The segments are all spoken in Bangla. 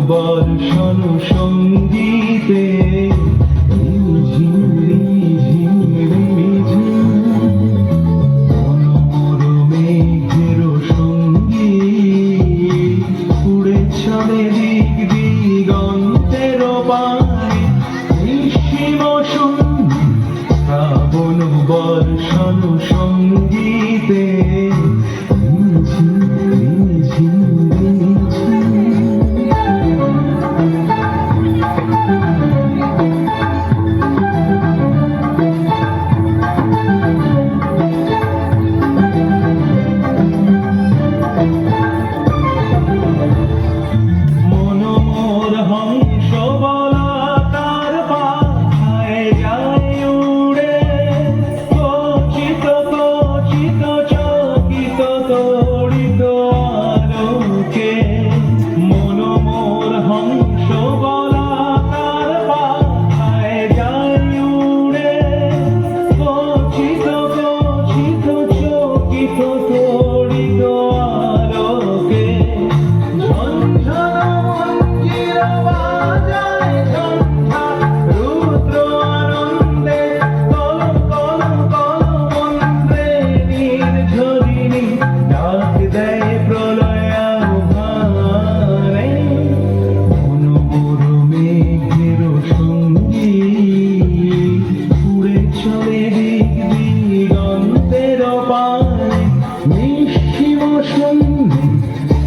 বর্ষণ সঙ্গীতে মেঘের সঙ্গীত উড়ে চলে দিক দিগন্তের পানে নিঃসীম শ্রাবণ বর্ষণ সঙ্গীতে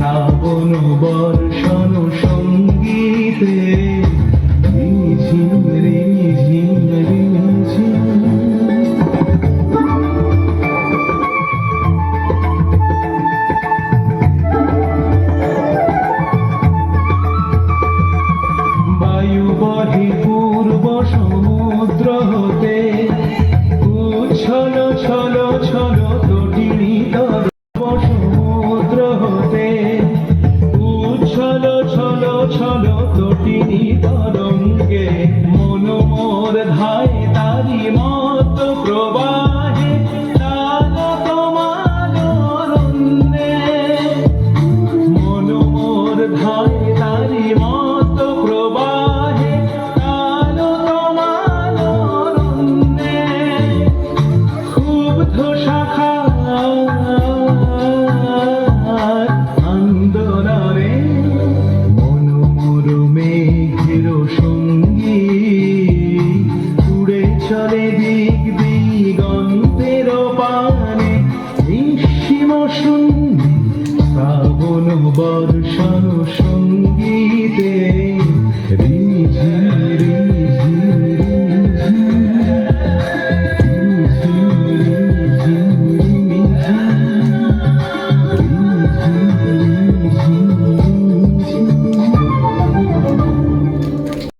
শ্রাবণ বর্ষণ সঙ্গীতে ঝিম ঝিম বায়ু বহে পূর্ব সমুদ্র হতে উচ্ছল ছল ছল তটিনী সমুদ্র হতে উচ্ছল ছল ছল তটিনী তরঙ্গে মন মোর ধায় তারি মত প্রবাহে তাল তোমার অরণ্যে মন মোর ধায় তারি মত প্রবাহে তাল তোমার অরণ্যে ক্ষুব্ধ শাখা আন্দোলনে মনোমর মেঘের সঙ্গীত উড়ে চলে দিক দিগন্তের পানে নিঃসীম শূন্য শ্রাবণ বর্ষণ